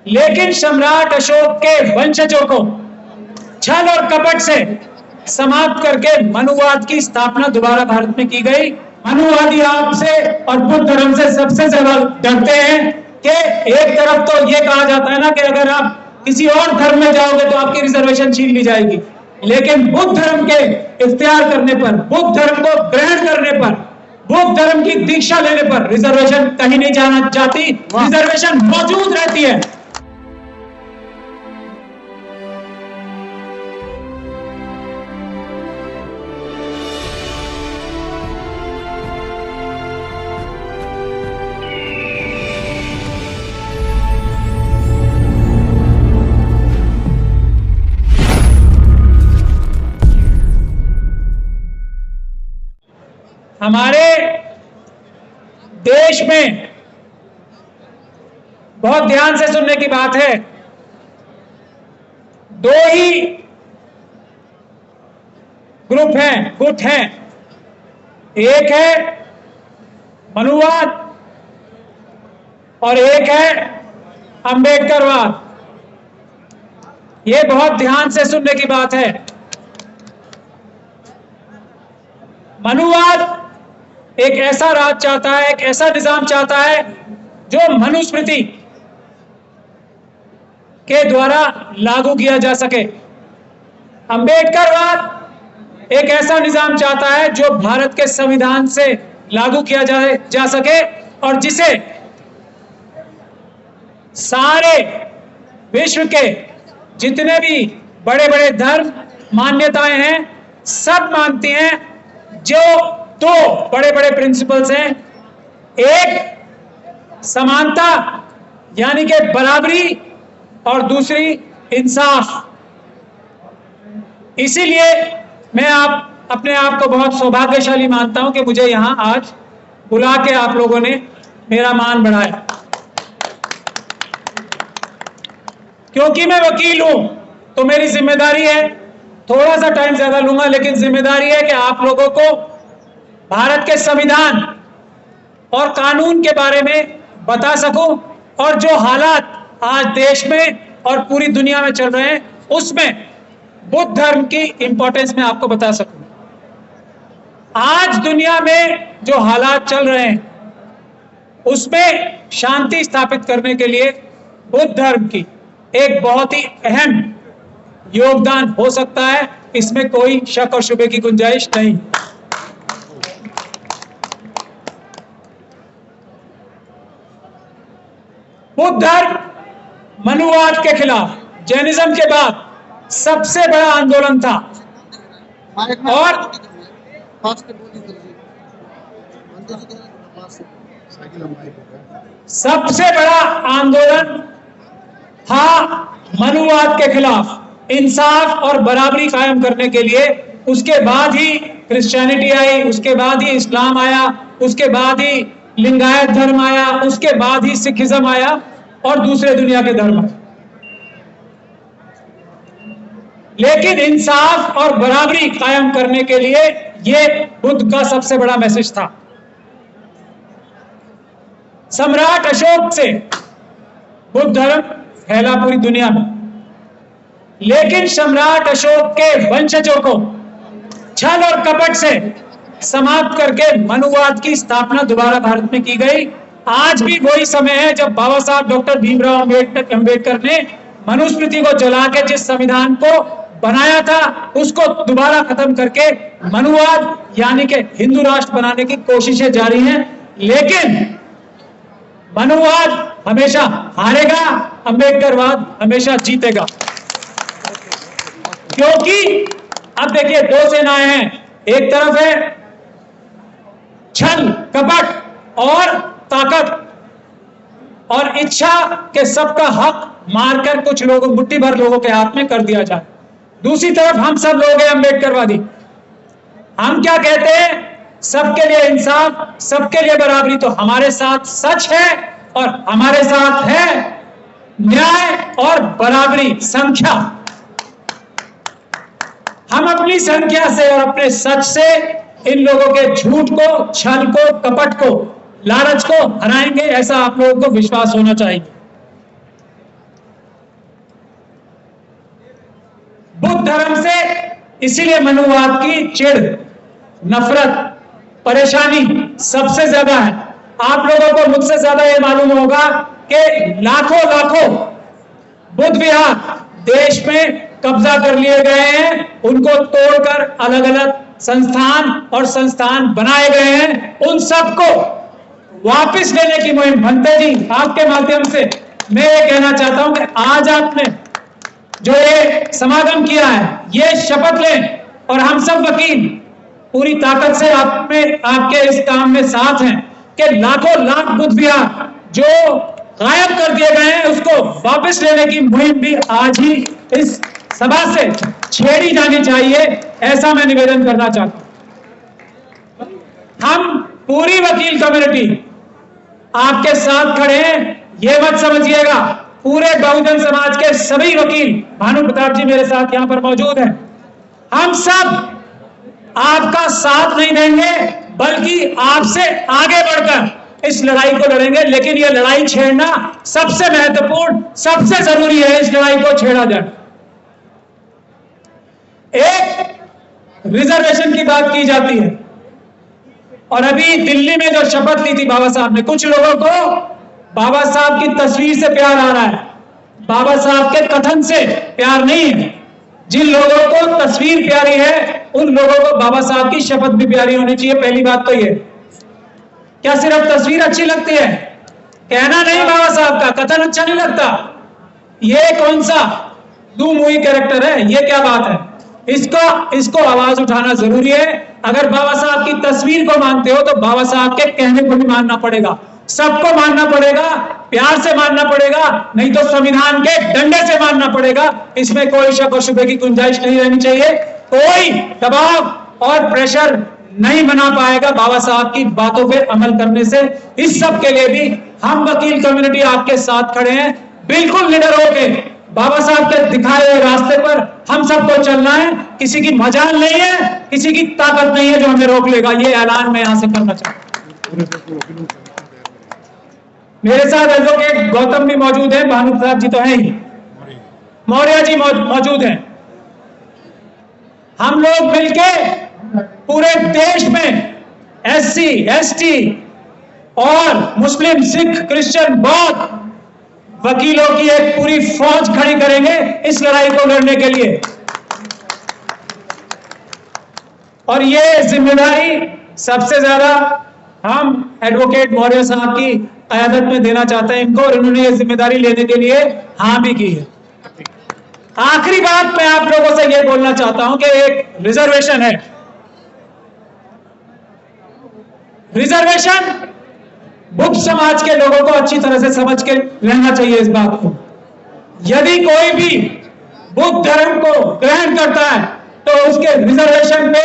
लेकिन सम्राट अशोक के वंशजों को छल और कपट से समाप्त करके मनुवाद की स्थापना दोबारा भारत में की गई। मनुवादी आपसे और बुद्ध धर्म से सबसे ज्यादा डरते हैं कि एक तरफ तो ये कहा जाता है ना कि अगर आप किसी और धर्म में जाओगे तो आपकी रिजर्वेशन छीन ली जाएगी, लेकिन बुद्ध धर्म के इख्तियार करने पर, बुद्ध धर्म को ग्रहण करने पर, बुद्ध धर्म की दीक्षा लेने पर रिजर्वेशन कहीं नहीं जाना चाहती, रिजर्वेशन मौजूद रहती है। हमारे देश में बहुत ध्यान से सुनने की बात है, दो ही ग्रुप हैं, गुट हैं। एक है मनुवाद और एक है अंबेडकरवाद। ये बहुत ध्यान से सुनने की बात है। मनुवाद एक ऐसा राज चाहता है, एक ऐसा निजाम चाहता है जो मनुस्मृति के द्वारा लागू किया जा सके। अंबेडकरवाद एक ऐसा निजाम चाहता है जो भारत के संविधान से लागू किया जा सके और जिसे सारे विश्व के जितने भी बड़े बड़े धर्म मान्यताएं हैं सब मानती हैं। जो दो बड़े बड़े प्रिंसिपल्स हैं, एक समानता यानी कि बराबरी और दूसरी इंसाफ। इसीलिए मैं अपने आप को बहुत सौभाग्यशाली मानता हूं कि मुझे यहां आज बुला के आप लोगों ने मेरा मान बढ़ाया। क्योंकि मैं वकील हूं तो मेरी जिम्मेदारी है, थोड़ा सा टाइम ज्यादा लूंगा लेकिन जिम्मेदारी है कि आप लोगों को भारत के संविधान और कानून के बारे में बता सकूं और जो हालात आज देश में और पूरी दुनिया में चल रहे हैं उसमें बुद्ध धर्म की इंपॉर्टेंस मैं आपको बता सकूं। आज दुनिया में जो हालात चल रहे हैं उसमें शांति स्थापित करने के लिए बुद्ध धर्म की एक बहुत ही अहम योगदान हो सकता है, इसमें कोई शक और शुबे की गुंजाइश नहीं। बुद्ध धर्म मनुवाद के खिलाफ जैनिज्म के बाद सबसे बड़ा आंदोलन था और सबसे बड़ा आंदोलन था मनुवाद के खिलाफ, इंसाफ और बराबरी कायम करने के लिए। उसके बाद ही क्रिश्चियनिटी आई, उसके बाद ही इस्लाम आया, उसके बाद ही लिंगायत धर्म आया, उसके बाद ही सिखिज्म आया और दूसरे दुनिया के धर्म आए। लेकिन इंसाफ और बराबरी कायम करने के लिए ये बुद्ध का सबसे बड़ा मैसेज था। सम्राट अशोक से बुद्ध धर्म फैला पूरी दुनिया में, लेकिन सम्राट अशोक के वंशजों को छल और कपट से समाप्त करके मनुवाद की स्थापना दोबारा भारत में की गई। आज भी वही समय है जब बाबा साहब डॉक्टर भीमराव अंबेडकर ने मनुस्मृति को जला के जिस संविधान को बनाया था उसको दोबारा खत्म करके मनुवाद यानी कि हिंदू राष्ट्र बनाने की कोशिशें जारी हैं। लेकिन मनुवाद हमेशा हारेगा, अंबेडकरवाद हमेशा जीतेगा। क्योंकि अब देखिए दो सेनाएं हैं, एक तरफ है छल कपट और ताकत और इच्छा के सबका हक मारकर कुछ लोगों, मुट्ठी भर लोगों के हाथ में कर दिया जाए। दूसरी तरफ हम सब लोग हैं अंबेडकरवादी। हम क्या कहते हैं? सबके लिए इंसाफ, सबके लिए बराबरी। तो हमारे साथ सच है और हमारे साथ है न्याय और बराबरी, संख्या। हम अपनी संख्या से और अपने सच से इन लोगों के झूठ को, छल को, कपट को, लालच को हराएंगे, ऐसा आप लोगों को विश्वास होना चाहिए। बुद्ध धर्म से इसीलिए मनुवाद की चिढ़, नफरत, परेशानी सबसे ज्यादा है। आप लोगों को मुझसे ज्यादा ये मालूम होगा कि लाखों लाखों बुद्ध विहार देश में कब्जा कर लिए गए हैं, उनको तोड़कर अलग अलग संस्थान और संस्थान बनाए गए हैं। उन सबको वापस लेने की मुहिम, भंते जी आपके माध्यम से मैं ये कहना चाहता हूं कि आज आपने जो ये समागम किया है, ये शपथ लें और हम सब वकील पूरी ताकत से आप में, आपके इस काम में साथ हैं कि लाखों लाख बुद्ध विहार जो गायब कर दिए गए हैं उसको वापस लेने की मुहिम भी आज ही इस सभा से छेड़ी जानी चाहिए, ऐसा मैं निवेदन करना चाहता हूं। हम पूरी वकील कम्युनिटी आपके साथ खड़े हैं, ये मत समझिएगा पूरे बहुजन समाज के सभी वकील, भानु प्रताप जी मेरे साथ यहां पर मौजूद हैं, हम सब आपका साथ नहीं देंगे बल्कि आपसे आगे बढ़कर इस लड़ाई को लड़ेंगे। लेकिन यह लड़ाई छेड़ना सबसे महत्वपूर्ण, सबसे जरूरी है, इस लड़ाई को छेड़ा जाए। एक रिजर्वेशन की बात की जाती है और अभी दिल्ली में जो शपथ ली थी बाबा साहब ने, कुछ लोगों को बाबा साहब की तस्वीर से प्यार आ रहा है, बाबा साहब के कथन से प्यार नहीं है। जिन लोगों को तस्वीर प्यारी है उन लोगों को बाबा साहब की शपथ भी प्यारी होनी चाहिए। पहली बात तो ये, क्या सिर्फ तस्वीर अच्छी लगती है, कहना नहीं बाबा साहब का कथन अच्छा नहीं लगता? ये कौन सा दो मुही कैरेक्टर है, ये क्या बात है? इसको आवाज उठाना जरूरी है। अगर बाबा साहब की तस्वीर को मानते हो तो बाबा साहब के कहने को भी मानना पड़ेगा, सबको मानना पड़ेगा, प्यार से मानना पड़ेगा, नहीं तो संविधान के डंडे से मानना पड़ेगा। इसमें कोई शक और शुबे की गुंजाइश नहीं रहनी चाहिए। कोई दबाव और प्रेशर नहीं बना पाएगा बाबा साहब की बातों पे अमल करने से। इस सब के लिए भी हम वकील कम्युनिटी आपके साथ खड़े हैं। बिल्कुल निडर होके बाबा साहब के दिखाए हुए रास्ते पर हम सबको चलना है। किसी की मजाल नहीं है, किसी की ताकत नहीं है जो हमें रोक लेगा। ये ऐलान मैं यहां से करना चाहता हूं। मेरे साथ एडवोकेट गौतम भी मौजूद है, भानु प्रताप जी तो हैं ही, मौर्य जी मौजूद हैं। हम लोग मिलके पूरे देश में SC, ST और मुस्लिम, सिख, क्रिश्चियन, बौद्ध वकीलों की एक पूरी फौज खड़ी करेंगे इस लड़ाई को लड़ने के लिए। और ये जिम्मेदारी सबसे ज्यादा हम एडवोकेट मौर्य साहब की क़यादत में देना चाहते हैं इनको, और इन्होंने ये जिम्मेदारी लेने के लिए हाँ भी की है। आखिरी बात मैं आप लोगों से ये बोलना चाहता हूं कि एक रिजर्वेशन है, रिजर्वेशन बुद्ध समाज के लोगों को अच्छी तरह से समझ के रहना चाहिए इस बात को। यदि कोई भी बुद्ध धर्म को ग्रहण करता है तो उसके रिजर्वेशन पे,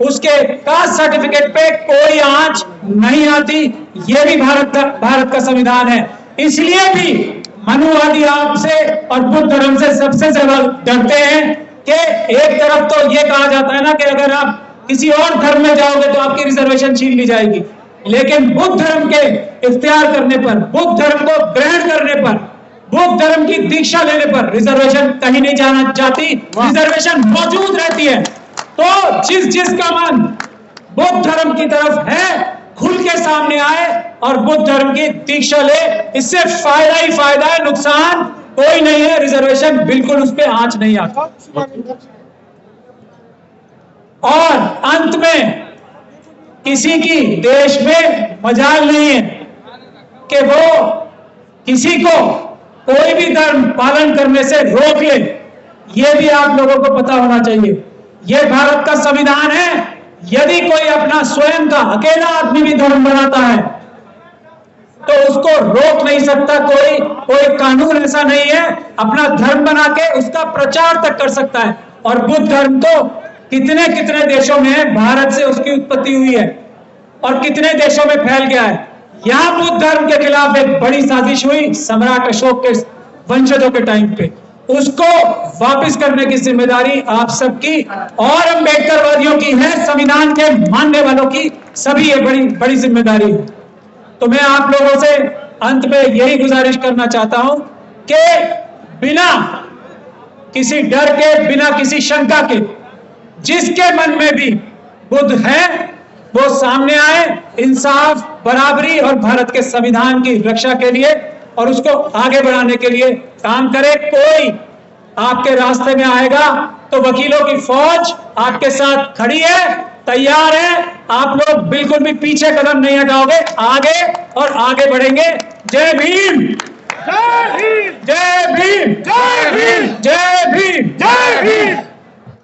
उसके कास्ट सर्टिफिकेट पे कोई आंच नहीं आती। यह भी भारत का संविधान है। इसलिए भी मनुवादी आपसे और बुद्ध धर्म से सबसे ज्यादा डरते हैं कि एक तरफ तो यह कहा जाता है ना कि अगर आप किसी और धर्म में जाओगे तो आपकी रिजर्वेशन छीन ली जाएगी, लेकिन बुद्ध धर्म के इख्तियार करने पर, बुद्ध धर्म को ग्रहण करने पर, बुद्ध धर्म की दीक्षा लेने पर रिजर्वेशन कहीं नहीं जाना चाहती, रिजर्वेशन मौजूद रहती है। तो जिसका मन बुद्ध धर्म की तरफ है खुल के सामने आए और बुद्ध धर्म की दीक्षा ले। इससे फायदा ही फायदा है, नुकसान कोई नहीं है। रिजर्वेशन बिल्कुल उस पर आंच नहीं आता। और अंत में किसी की देश में मजाल नहीं है कि वो किसी को कोई भी धर्म पालन करने से रोक ले। ये भी आप लोगों को पता होना चाहिए। ये भारत का संविधान है। यदि कोई अपना स्वयं का अकेला आदमी भी धर्म बनाता है तो उसको रोक नहीं सकता कोई कानून ऐसा नहीं है। अपना धर्म बना के उसका प्रचार तक कर सकता है। और बुद्ध धर्म तो कितने कितने देशों में है, भारत से उसकी उत्पत्ति हुई है और कितने देशों में फैल गया है। यहां बुद्ध धर्म के खिलाफ एक बड़ी साजिश हुई सम्राट अशोक के वंशजों के टाइम पे, उसको वापस करने की जिम्मेदारी आप सबकी और अम्बेडकरवादियों की है, संविधान के मानने वालों की। सभी ये बड़ी बड़ी जिम्मेदारी है। तो मैं आप लोगों से अंत में यही गुजारिश करना चाहता हूं कि बिना किसी डर के, बिना किसी शंका के, जिसके मन में भी बुद्ध है वो सामने आए, इंसाफ, बराबरी और भारत के संविधान की रक्षा के लिए और उसको आगे बढ़ाने के लिए काम करे। कोई आपके रास्ते में आएगा तो वकीलों की फौज आपके साथ खड़ी है, तैयार है। आप लोग बिल्कुल भी पीछे कदम नहीं हटाओगे, आगे और आगे बढ़ेंगे। जय भीम, जय भीम, जय भीम, जय भीम, जय भीम, जय भीम।